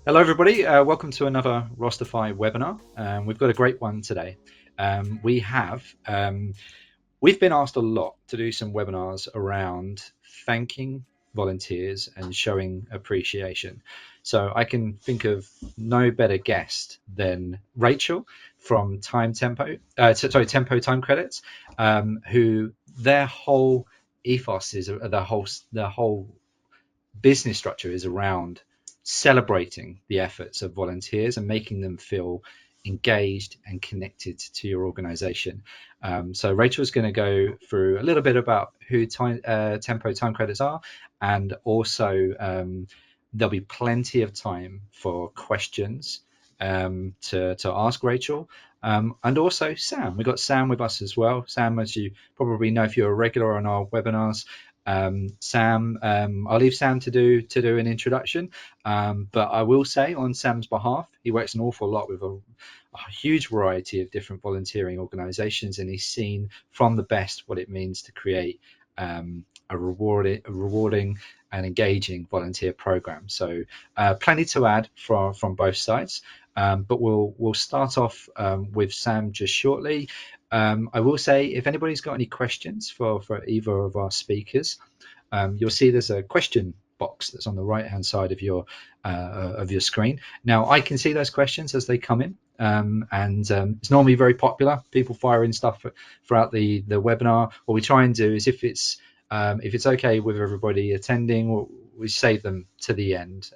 Hello, everybody. Welcome to another Rosterfy webinar. We've got a great one today. We've been asked a lot to do some webinars around thanking volunteers and showing appreciation. So I can think of no better guest than Rachel from Tempo Time Credits, who their whole ethos is their whole business structure is around celebrating the efforts of volunteers and making them feel engaged and connected to your organization. So Rachel's going to go through a little bit about who Tempo Time Credits are, and also there'll be plenty of time for questions to ask Rachel. And also Sam. We've got Sam with us as well. Sam, as you probably know if you're a regular on our webinars, Sam, I'll leave Sam to do an introduction, but I will say on Sam's behalf, he works an awful lot with a huge variety of different volunteering organizations, and he's seen from the best what it means to create a rewarding and engaging volunteer program. So plenty to add from both sides, but we'll start off with Sam just shortly. I will say, if anybody's got any questions for either of our speakers, you'll see there's a question box that's on the right hand side of your screen. Now I can see those questions as they come in, and it's normally very popular. People fire in stuff throughout the webinar. What we try and do is, if it's okay with everybody attending, we save them to the end.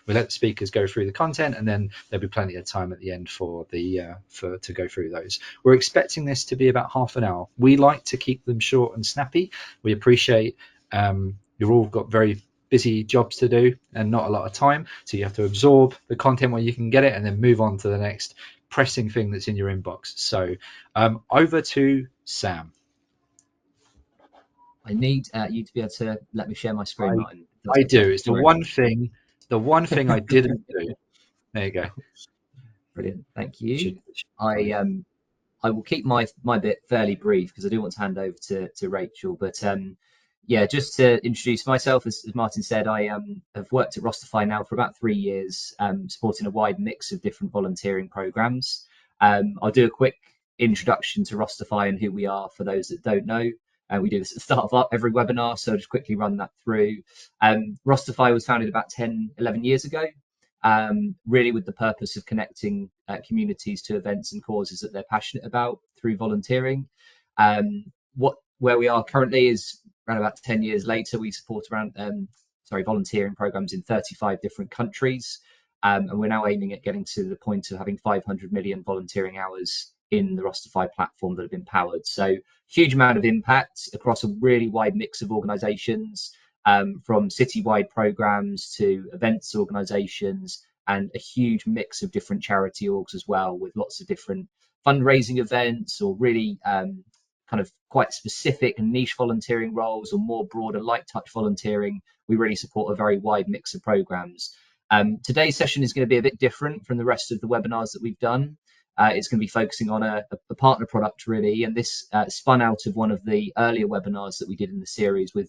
We let the speakers go through the content, and then there'll be plenty of time at the end to go through those. We're expecting this to be about half an hour. We like to keep them short and snappy. We appreciate you've all got very busy jobs to do and not a lot of time, so you have to absorb the content where you can get it and then move on to the next pressing thing that's in your inbox. So over to Sam. I need you to be able to let me share my screen, Martin. I do. It's the one thing I didn't do. There you go. Brilliant. Thank you. I will keep my bit fairly brief because I do want to hand over to Rachel. But yeah, just to introduce myself, as Martin said, I have worked at Rosterfy now for about 3 years, supporting a wide mix of different volunteering programs. I'll do a quick introduction to Rosterfy and who we are for those that don't know. We do this at the start of every webinar, so I'll just quickly run that through. Rosterfy was founded about 10, 11 years ago, really with the purpose of connecting communities to events and causes that they're passionate about through volunteering. Where we are currently is around about 10 years later. We support around volunteering programs in 35 different countries, and we're now aiming at getting to the point of having 500 million volunteering hours in the Rosterfy platform that have been powered. So huge amount of impact across a really wide mix of organizations, from citywide programs to events organizations, and a huge mix of different charity orgs as well, with lots of different fundraising events or really kind of quite specific and niche volunteering roles, or more broader light touch volunteering. We really support a very wide mix of programs. Today's session is going to be a bit different from the rest of the webinars that we've done. It's going to be focusing on a partner product, really, and this spun out of one of the earlier webinars that we did in the series with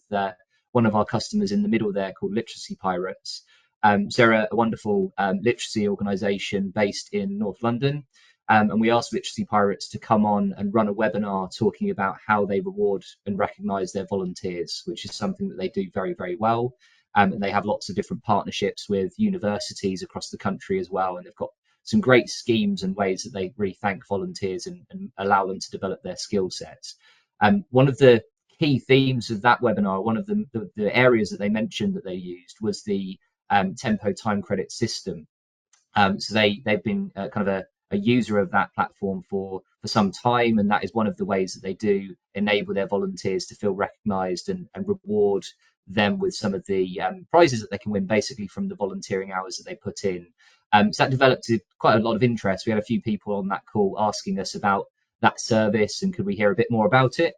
one of our customers in the middle there called Literacy Pirates. So they're a wonderful literacy organisation based in North London, and we asked Literacy Pirates to come on and run a webinar talking about how they reward and recognise their volunteers, which is something that they do very, very well. And they have lots of different partnerships with universities across the country as well, and they've got some great schemes and ways that they really thank volunteers and allow them to develop their skill sets. One of the key themes of that webinar, one of the areas that they mentioned that they used, was the Tempo time credit system. So they've been kind of a user of that platform for some time, and that is one of the ways that they do enable their volunteers to feel recognised and reward them with some of the prizes that they can win, basically from the volunteering hours that they put in. So that developed quite a lot of interest. We had a few people on that call asking us about that service and could we hear a bit more about it,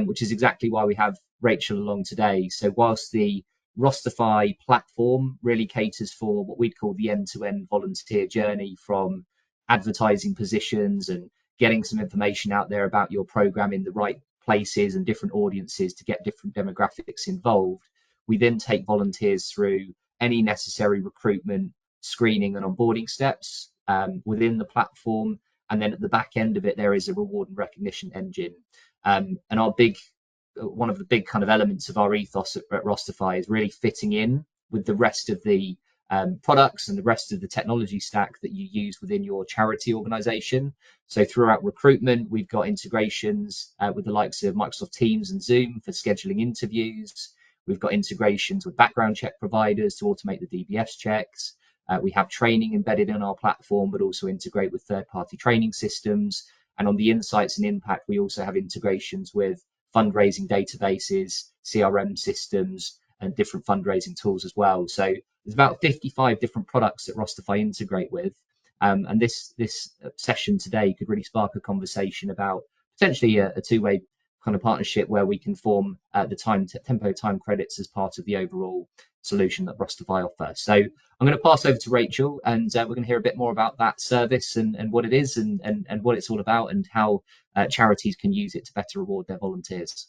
which is exactly why we have Rachel along today. So whilst the Rosterfy platform really caters for what we'd call the end-to-end volunteer journey, from advertising positions and getting some information out there about your program in the right places and different audiences to get different demographics involved, we then take volunteers through any necessary recruitment, screening and onboarding steps within the platform. And then at the back end of it, there is a reward and recognition engine. And one of the big kind of elements of our ethos at Rosterfy is really fitting in with the rest of the products and the rest of the technology stack that you use within your charity organization. So throughout recruitment, we've got integrations with the likes of Microsoft Teams and Zoom for scheduling interviews. We've got integrations with background check providers to automate the DBS checks. We have training embedded in our platform, but also integrate with third-party training systems. And on the insights and impact, we also have integrations with fundraising databases, CRM systems, and different fundraising tools as well. So there's about 55 different products that Rosterfy integrate with. And this session today could really spark a conversation about potentially a two-way kind of partnership where we can form the Tempo time credits as part of the overall solution that Rosterfy offers. So I'm going to pass over to Rachel, and we're going to hear a bit more about that service and what it is and what it's all about, and how charities can use it to better reward their volunteers.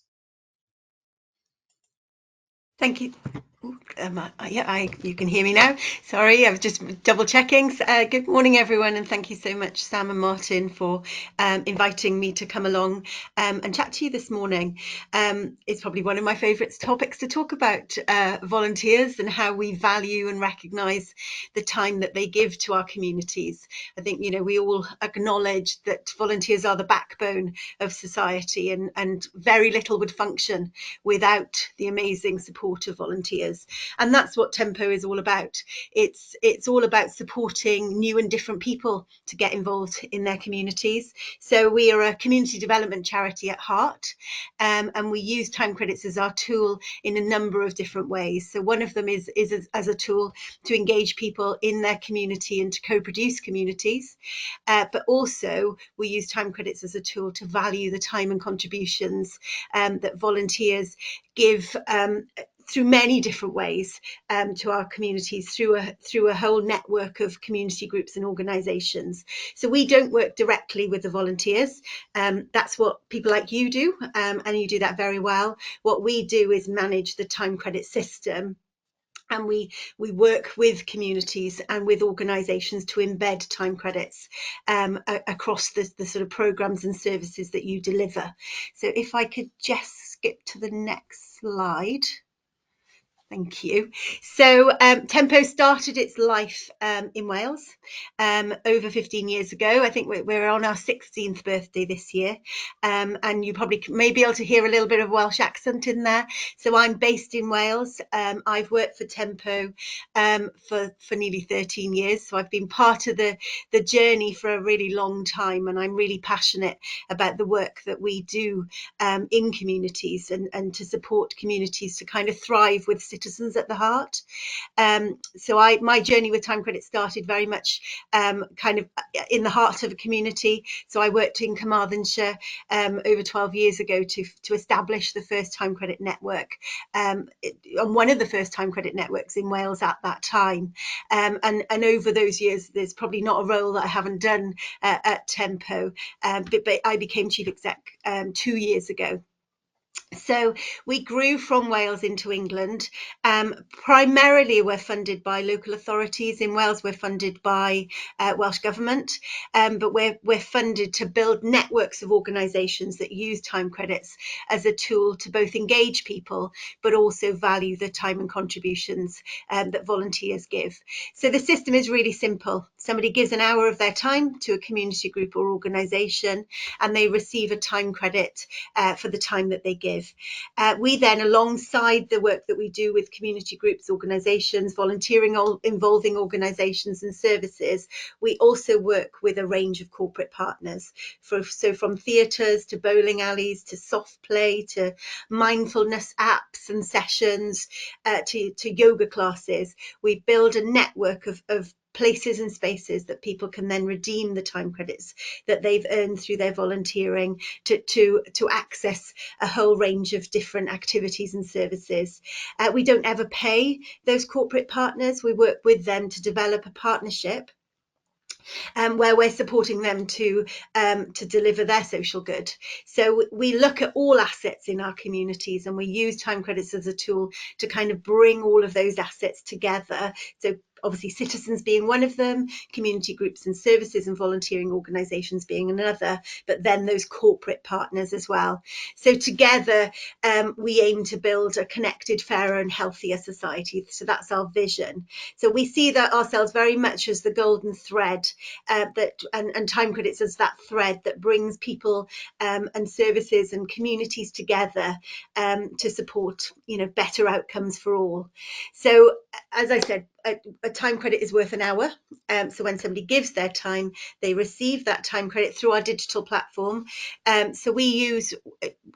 Thank you. You can hear me now. Sorry, I was just double checking. Good morning, everyone, and thank you so much, Sam and Martin, for inviting me to come along and chat to you this morning. It's probably one of my favourite topics to talk about, volunteers and how we value and recognise the time that they give to our communities. I think, we all acknowledge that volunteers are the backbone of society, and very little would function without the amazing support of volunteers. And that's what Tempo is all about. It's all about supporting new and different people to get involved in their communities. So we are a community development charity at heart, and we use time credits as our tool in a number of different ways. So one of them is as a tool to engage people in their community and to co-produce communities, but also we use time credits as a tool to value the time and contributions that volunteers give through many different ways to our communities, through a whole network of community groups and organisations. So we don't work directly with the volunteers. That's what people like you do, and you do that very well. What we do is manage the time credit system, and we work with communities and with organisations to embed time credits across the sort of programmes and services that you deliver. So if I could just skip to the next slide. Thank you. So Tempo started its life in Wales over 15 years ago. I think we're on our 16th birthday this year, and you probably may be able to hear a little bit of Welsh accent in there. So I'm based in Wales. I've worked for Tempo for nearly 13 years, so I've been part of the journey for a really long time, and I'm really passionate about the work that we do in communities and to support communities to kind of thrive with citizens at the heart. So my journey with time credit started very much kind of in the heart of a community. So I worked in Carmarthenshire over 12 years ago to establish the first time credit network, and one of the first time credit networks in Wales at that time. And over those years, there's probably not a role that I haven't done at Tempo, but I became chief exec 2 years ago. So we grew from Wales into England. Primarily we're funded by local authorities. In Wales we're funded by Welsh Government, but we're funded to build networks of organisations that use time credits as a tool to both engage people but also value the time and contributions that volunteers give. So the system is really simple. Somebody gives an hour of their time to a community group or organisation, and they receive a time credit for the time that they give. We then, alongside the work that we do with community groups, organisations, volunteering involving organisations and services, we also work with a range of corporate partners. So from theatres to bowling alleys to soft play to mindfulness apps and sessions to yoga classes, we build a network of places and spaces that people can then redeem the time credits that they've earned through their volunteering to access a whole range of different activities and services. We don't ever pay those corporate partners. We work with them to develop a partnership where we're supporting them to deliver their social good. So we look at all assets in our communities, and we use time credits as a tool to kind of bring all of those assets together. So obviously citizens being one of them, community groups and services and volunteering organisations being another, but then those corporate partners as well. So together we aim to build a connected, fairer and healthier society. So that's our vision. So we see that ourselves very much as the golden thread and time credits as that thread that brings people and services and communities together to support, better outcomes for all. So as I said, a time credit is worth an hour. So when somebody gives their time, they receive that time credit through our digital platform. So we use,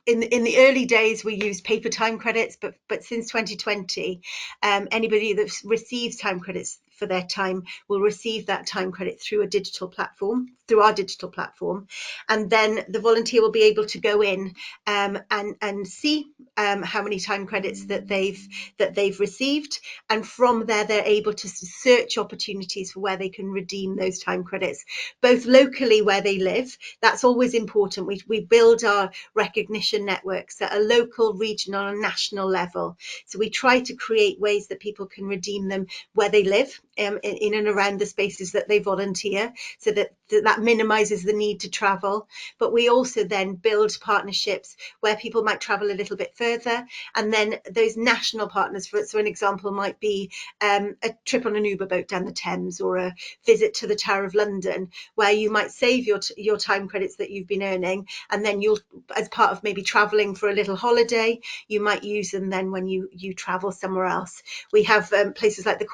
in the early days, we used paper time credits, but since 2020, anybody that receives time credits for their time will receive that time credit through our digital platform, and then the volunteer will be able to go in and see how many time credits that they've received, and from there they're able to search opportunities for where they can redeem those time credits, both locally where they live. That's always important. We build our recognition networks at a local, regional and national level, so we try to create ways that people can redeem them where they live, in and around the spaces that they volunteer, so that minimises the need to travel. But we also then build partnerships where people might travel a little bit further, and then those national partners, so an example might be a trip on an Uber boat down the Thames, or a visit to the Tower of London, where you might save your time credits that you've been earning, and then you'll, as part of maybe travelling for a little holiday, you might use them then when you travel somewhere else. We have places like the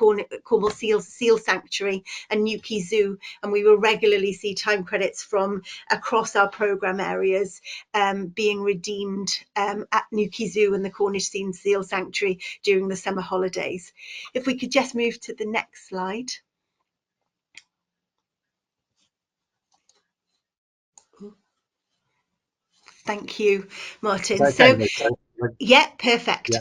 Cornwall Seal Sanctuary and Newquay Zoo, and we will regularly see time credits from across our programme areas being redeemed at Newquay Zoo and the Cornish Seal Sanctuary during the summer holidays. If we could just move to the next slide. Thank you, Martin. Okay, yeah, perfect. Yeah.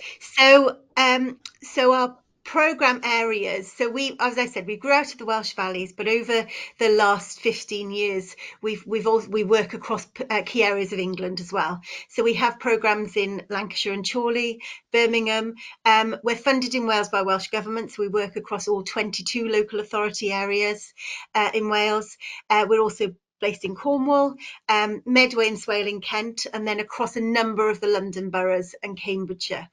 So our programme areas, so as I said, we grew out of the Welsh Valleys, but over the last 15 years we work across key areas of England as well. So we have programmes in Lancashire and Chorley, Birmingham. We're funded in Wales by Welsh Government, so we work across all 22 local authority areas in Wales. We're also based in Cornwall, Medway and Swale in Kent, and then across a number of the London boroughs and Cambridgeshire.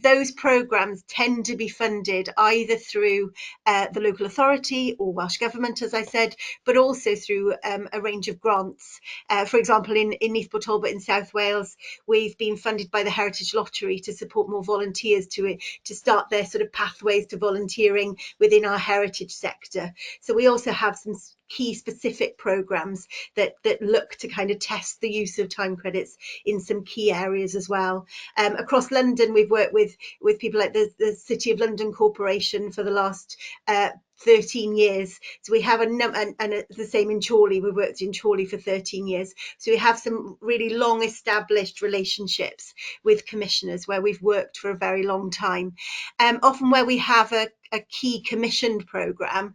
Those programmes tend to be funded either through the local authority or Welsh Government, as I said, but also through a range of grants. For example, in Neathport Talbot in South Wales, we've been funded by the Heritage Lottery to support more volunteers to start their sort of pathways to volunteering within our heritage sector. So we also have some key specific programmes that look to kind of test the use of time credits in some key areas as well. Across London, we've worked with people like the City of London Corporation for the last 13 years. So we have and the same in Chorley. We worked in Chorley for 13 years. So we have some really long established relationships with commissioners where we've worked for a very long time. Often where we have a key commissioned programme,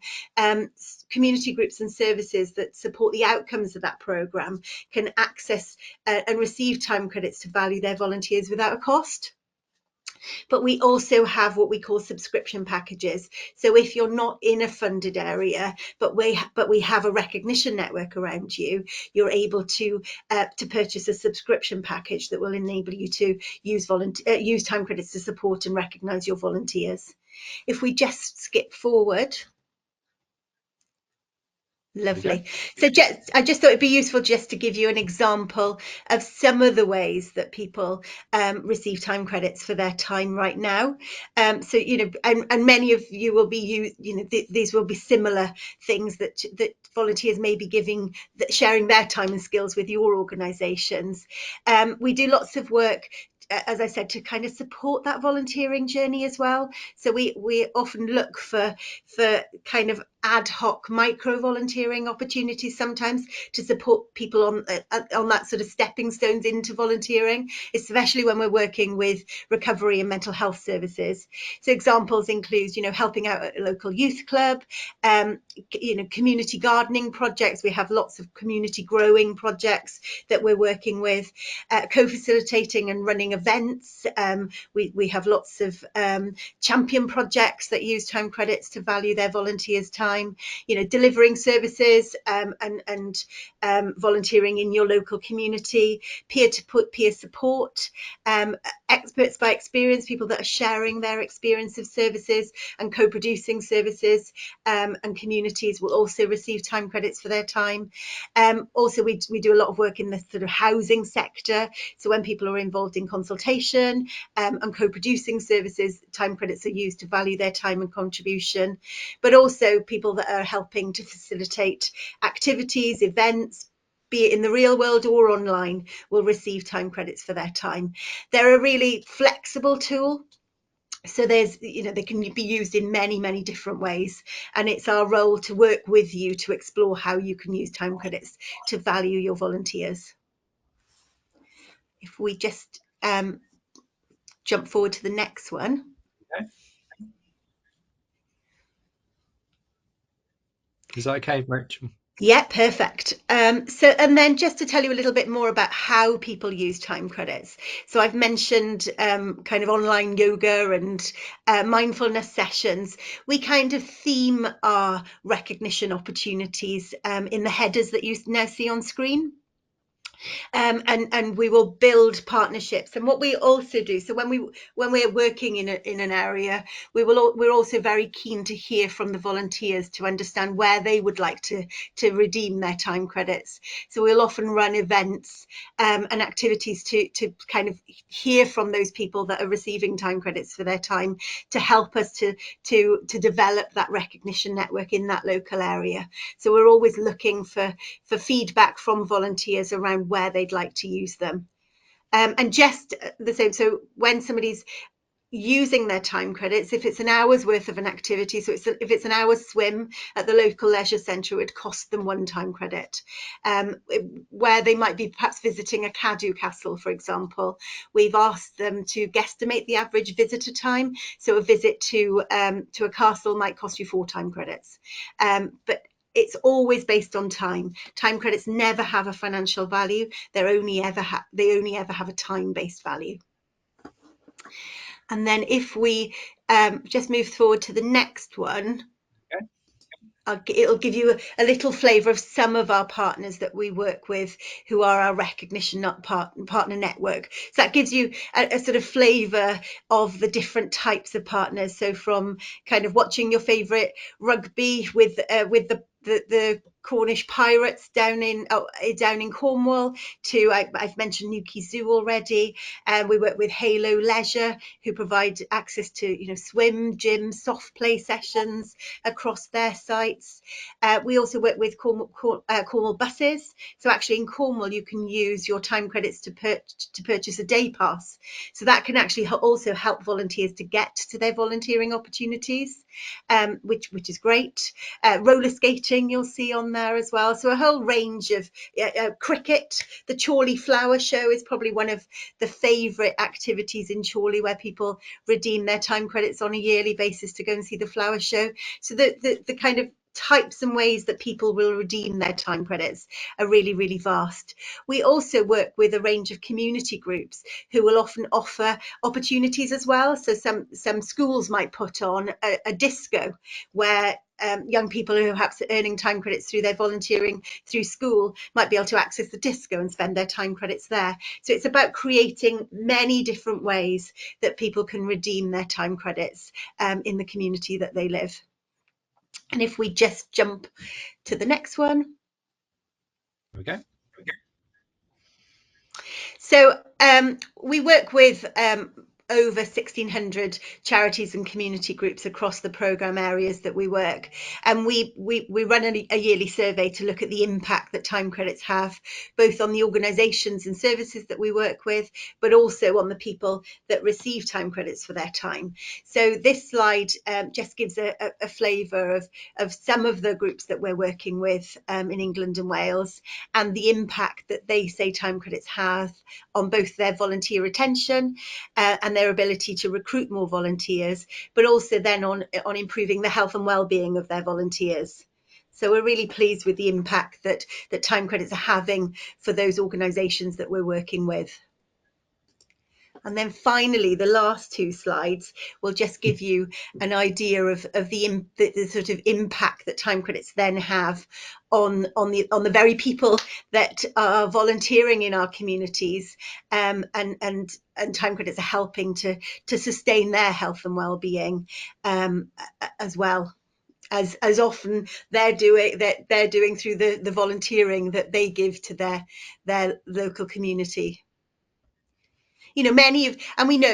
community groups and services that support the outcomes of that programme can access and receive time credits to value their volunteers without a cost. But we also have what we call subscription packages. So if you're not in a funded area, but we have a recognition network around you, you're able to purchase a subscription package that will enable you to use time credits to support and recognise your volunteers. If we just skip forward. Lovely. So I just thought it'd be useful just to give you an example of some of the ways that people receive time credits for their time right now. So, and many of you will be, these will be similar things that volunteers may be sharing their time and skills with your organisations. We do lots of work, as I said, to kind of support that volunteering journey as well. So we often look for kind of ad hoc micro volunteering opportunities sometimes to support people on that sort of stepping stones into volunteering, especially when we're working with recovery and mental health services. So examples include, helping out at a local youth club, community gardening projects. We have lots of community growing projects that we're working with, co-facilitating and running events. We have lots of champion projects that use time credits to value their volunteers' time, delivering services and volunteering in your local community, peer-to-peer support, experts by experience, people that are sharing their experience of services and co-producing services, and communities will also receive time credits for their time. Also, we do a lot of work in the sort of housing sector. So when people are involved in consultation and co-producing services, time credits are used to value their time and contribution. But also people that are helping to facilitate activities, events, be it in the real world or online, will receive time credits for their time. They're a really flexible tool. So they can be used in many, many different ways. And it's our role to work with you to explore how you can use time credits to value your volunteers. If we just jump forward to the next one. Okay. Is that okay, Rachel? Yeah, perfect. And then just to tell you a little bit more about how people use time credits. So I've mentioned kind of online yoga and mindfulness sessions. We kind of theme our recognition opportunities in the headers that you now see on screen. And we will build partnerships. And what we also do, so when we're working in an area, we're also very keen to hear from the volunteers to understand where they would like to redeem their time credits. So we'll often run events and activities to kind of hear from those people that are receiving time credits for their time, to help us to develop that recognition network in that local area. So we're always looking for feedback from volunteers around where they'd like to use them. And just the same, so when somebody's using their time credits, if it's an hour's worth of an activity, so if it's an hour's swim at the local leisure centre, it would cost them one time credit. Where they might be perhaps visiting a Cadw castle, for example, we've asked them to guesstimate the average visitor time. So a visit to a castle might cost you 4 time credits. But it's always based on time. Time credits never have a financial value. They only ever have a time-based value. And then if we just move forward to the next one, it'll give you a little flavour of some of our partners that we work with who are our recognition partner network. So that gives you a sort of flavour of the different types of partners. So from kind of watching your favourite rugby with the Cornish Pirates down in Cornwall, to I've mentioned Newquay Zoo already. We work with Halo Leisure, who provide access to swim, gym, soft play sessions across their sites. We also work with Cornwall buses. So actually in Cornwall you can use your time credits to purchase a day pass. So that can actually also help volunteers to get to their volunteering opportunities, which is great. Roller skating you'll see on there as well. So a whole range of cricket. The Chorley Flower Show is probably one of the favourite activities in Chorley, where people redeem their time credits on a yearly basis to go and see the flower show. So the kind of types and ways that people will redeem their time credits are really, really vast. We also work with a range of community groups who will often offer opportunities as well. So some schools might put on a disco where young people who are perhaps earning time credits through their volunteering through school might be able to access the disco and spend their time credits there. So it's about creating many different ways that people can redeem their time credits in the community that they live. And if we just jump to the next one. Okay. So we work with over 1,600 charities and community groups across the programme areas that we work. And we run a yearly survey to look at the impact that time credits have, both on the organisations and services that we work with, but also on the people that receive time credits for their time. So this slide just gives a flavour of some of the groups that we're working with in England and Wales, and the impact that they say time credits have on both their volunteer retention and their ability to recruit more volunteers, but also then on improving the health and well-being of their volunteers. So we're really pleased with the impact that time credits are having for those organisations that we're working with. And then finally, the last two slides will just give you an idea of the sort of impact that time credits then have on the very people that are volunteering in our communities, and time credits are helping to sustain their health and well-being as well. As often they're doing through the volunteering that they give to their local community. We know,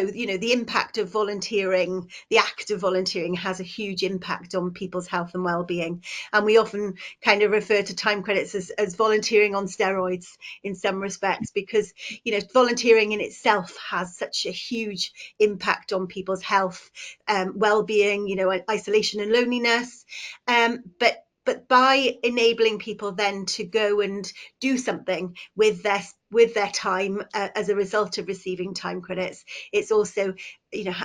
the impact of volunteering, the act of volunteering has a huge impact on people's health and well-being. And we often kind of refer to time credits as volunteering on steroids in some respects, because, volunteering in itself has such a huge impact on people's health, well-being, isolation and loneliness. But by enabling people then to go and do something with their time as a result of receiving time credits, it's also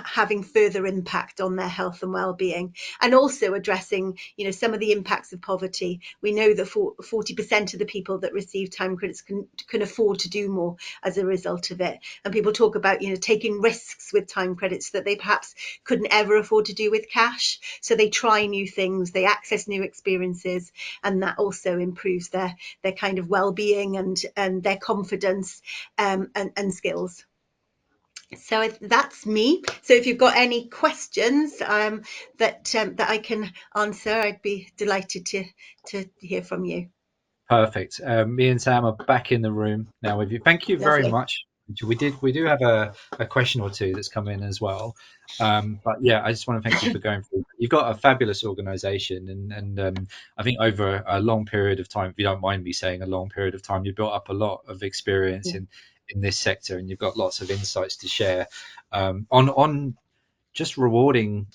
having further impact on their health and well-being, and also addressing some of the impacts of poverty. We know that 40% of the people that receive time credits can afford to do more as a result of it, and people talk about taking risks with time credits that they perhaps couldn't ever afford to do with cash. So they try new things, they access new experiences, and that also improves their kind of well-being and their confidence and skills. So that's me. So if you've got any questions that I can answer, I'd be delighted to hear from you. Perfect. Me and Sam are back in the room now with you. Thank you very much. We do have a question or two that's come in as well. But yeah, I just want to thank you for going through. You've got a fabulous organisation, and I think over a long period of time, if you don't mind me saying a long period of time, you've built up a lot of experience in this sector, and you've got lots of insights to share on just rewarding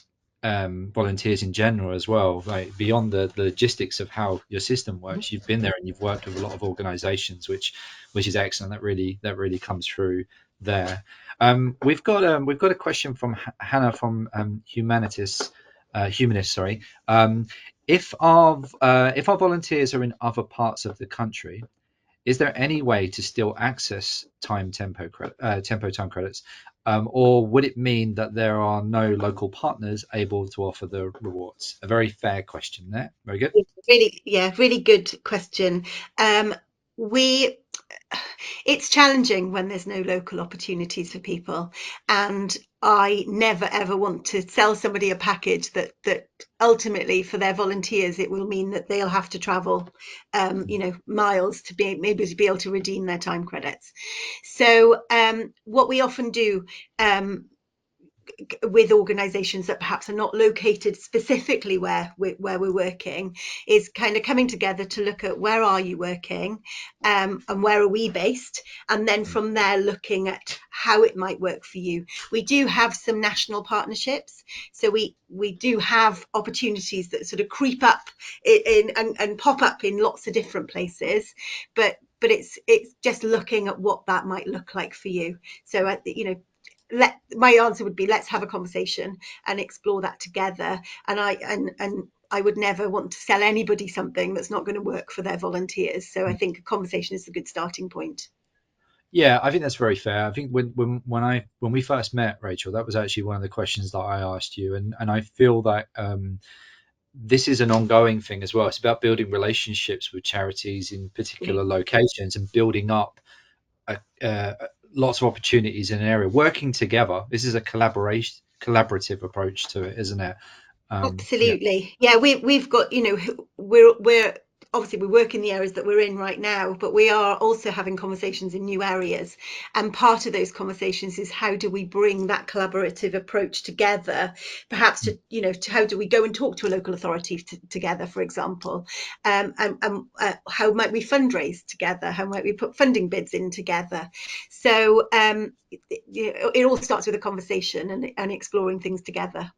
volunteers in general as well, right? Beyond the logistics of how your system works, you've been there and you've worked with a lot of organizations, which is excellent. That really comes through there. We've got a question from Hannah from Humanist. Sorry. If our volunteers are in other parts of the country, is there any way to still access tempo time credits, or would it mean that there are no local partners able to offer the rewards? A very fair question there. Very good. Really good question. It's challenging when there's no local opportunities for people, and I never ever want to sell somebody a package that ultimately for their volunteers it will mean that they'll have to travel miles to be able to redeem their time credits. So what we often do with organisations that perhaps are not located specifically where we're working is kind of coming together to look at where are you working, and where are we based, and then from there looking at how it might work for you. We do have some national partnerships, so we do have opportunities that sort of creep up in and pop up in lots of different places, but it's just looking at what that might look like for you. So my answer would be, let's have a conversation and explore that together. And I would never want to sell anybody something that's not going to work for their volunteers. So I think a conversation is a good starting point. Yeah, I think that's very fair. I think when we first met, Rachel, that was actually one of the questions that I asked you, and I feel that this is an ongoing thing as well. It's about building relationships with charities in particular locations and building up lots of opportunities in an area, working together. This is a collaborative approach to it, isn't it? Absolutely. Yeah, we've got, we're obviously we work in the areas that we're in right now, but we are also having conversations in new areas. And part of those conversations is how do we bring that collaborative approach together, perhaps to, how do we go and talk to a local authority together, for example, and how might we fundraise together? How might we put funding bids in together? So it all starts with a conversation and exploring things together.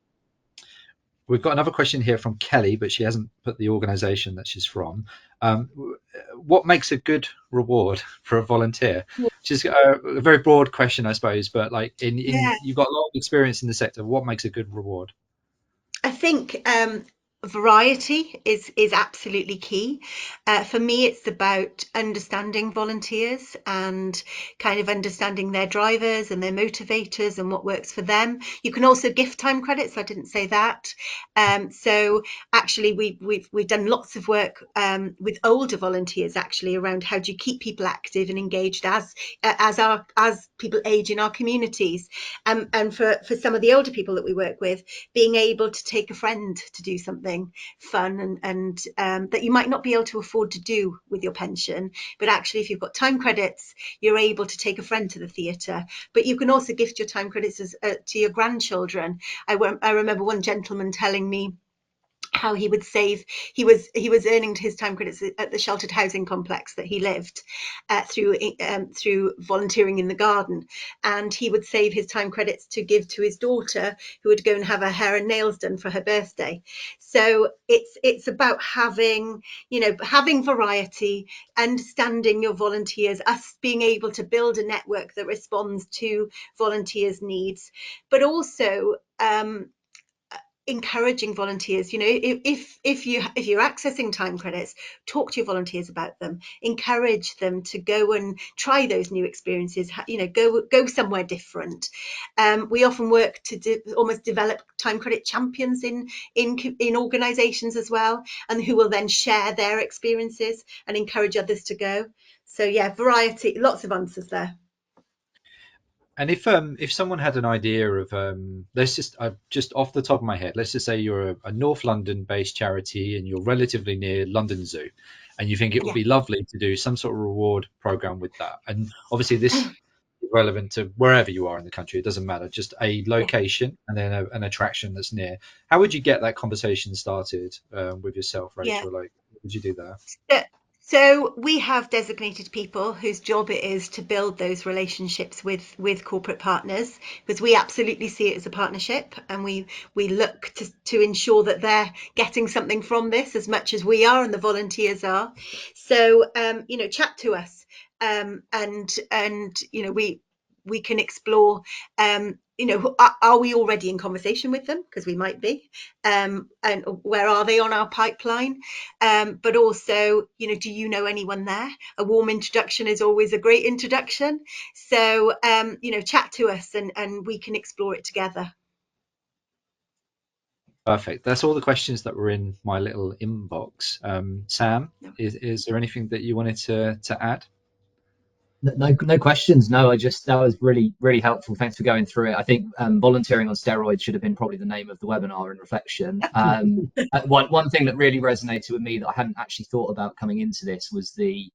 We've got another question here from Kelly, but she hasn't put the organisation that she's from. What makes a good reward for a volunteer? Which is a very broad question, I suppose, but like you've got a lot of experience in the sector. What makes a good reward? I think variety is absolutely key. For me, it's about understanding volunteers and kind of understanding their drivers and their motivators and what works for them. You can also gift time credits. I didn't say that. So actually, we've done lots of work with older volunteers actually around how do you keep people active and engaged as people age in our communities. And for some of the older people that we work with, being able to take a friend to do something fun and that you might not be able to afford to do with your pension, but actually if you've got time credits, you're able to take a friend to the theatre. But you can also gift your time credits to your grandchildren. I remember one gentleman telling me how he would save. He was earning his time credits at the sheltered housing complex that he lived through volunteering in the garden, and he would save his time credits to give to his daughter, who would go and have her hair and nails done for her birthday. So it's about having variety, understanding your volunteers, us being able to build a network that responds to volunteers' needs, but also encouraging volunteers. If you're accessing time credits, talk to your volunteers about them, encourage them to go and try those new experiences, go somewhere different. We often work to almost develop time credit champions in organizations as well, and who will then share their experiences and encourage others to go. So yeah, variety, lots of answers there. And if someone had an idea of let's just off the top of my head, let's just say you're a North London based charity and you're relatively near London Zoo, and you think it would be lovely to do some sort of reward program with that. And obviously this is relevant to wherever you are in the country, it doesn't matter, just a location and then an attraction that's near. How would you get that conversation started with yourself, Rachel? Like, what would you do there? So we have designated people whose job it is to build those relationships with corporate partners, because we absolutely see it as a partnership, and we look to ensure that they're getting something from this as much as we are and the volunteers are. So chat to us, and we can explore, are we already in conversation with them? Because we might be, and where are they on our pipeline? But also, do you know anyone there? A warm introduction is always a great introduction. So, chat to us and we can explore it together. Perfect. That's all the questions that were in my little inbox. Sam, is there anything that you wanted to add? No questions. No, that was really, really helpful. Thanks for going through it. I think volunteering on steroids should have been probably the name of the webinar in reflection. One thing that really resonated with me that I hadn't actually thought about coming into this was the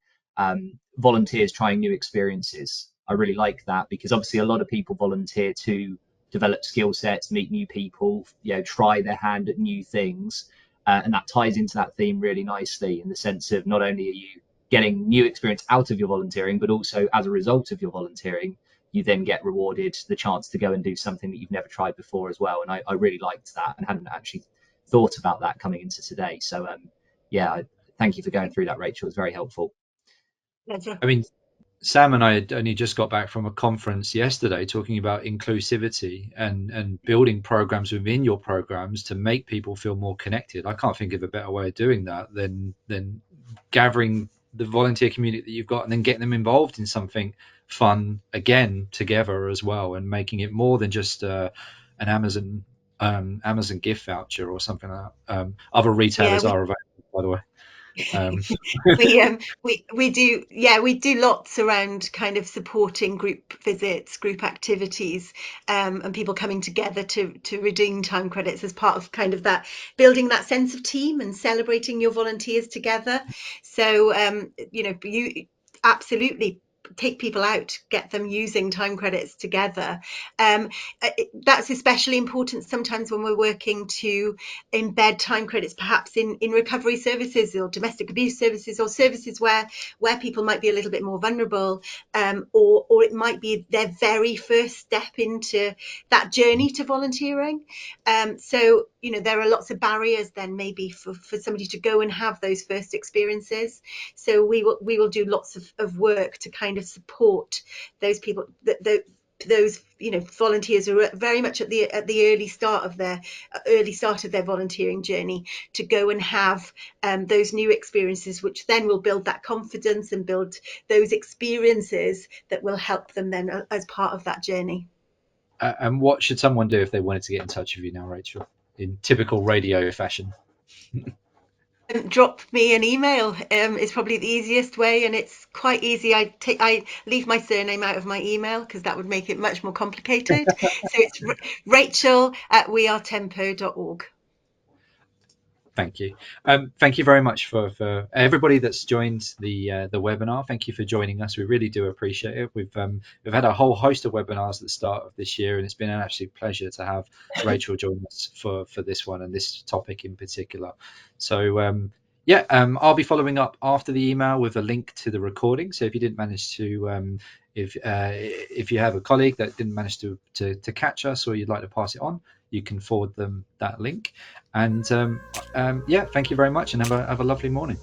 volunteers trying new experiences. I really like that, because obviously a lot of people volunteer to develop skill sets, meet new people, try their hand at new things. And that ties into that theme really nicely, in the sense of not only are you getting new experience out of your volunteering, but also as a result of your volunteering, you then get rewarded the chance to go and do something that you've never tried before as well. And I really liked that and hadn't actually thought about that coming into today. So thank you for going through that, Rachel. It's very helpful. Pleasure. I mean, Sam and I had only just got back from a conference yesterday talking about inclusivity and building programs within your programs to make people feel more connected. I can't think of a better way of doing that than gathering the volunteer community that you've got and then getting them involved in something fun again together as well, and making it more than just an Amazon gift voucher or something like that. Other retailers are available, by the way. We do lots around kind of supporting group visits, group activities, and people coming together to redeem time credits as part of kind of that building that sense of team and celebrating your volunteers together. So you absolutely take people out, get them using time credits together. That's especially important sometimes when we're working to embed time credits perhaps in recovery services or domestic abuse services or services where people might be a little bit more vulnerable, or it might be their very first step into that journey to volunteering. So there are lots of barriers then maybe for somebody to go and have those first experiences. So we will do lots of work to kind of support those people, those volunteers who are very much at the early start of their volunteering journey, to go and have those new experiences, which then will build that confidence and build those experiences that will help them then as part of that journey. And what should someone do if they wanted to get in touch with you now, Rachel, in typical radio fashion? Drop me an email. It's probably the easiest way, and it's quite easy. I leave my surname out of my email because that would make it much more complicated. So it's rachel@wearetempo.org. Thank you. Thank you very much for everybody that's joined the webinar. Thank you for joining us. We really do appreciate it. We've had a whole host of webinars at the start of this year, and it's been an absolute pleasure to have Rachel join us for this one and this topic in particular. So I'll be following up after the email with a link to the recording. So if you didn't manage to if you have a colleague that didn't manage to catch us, or you'd like to pass it on, you can forward them that link. And thank you very much, and have a lovely morning.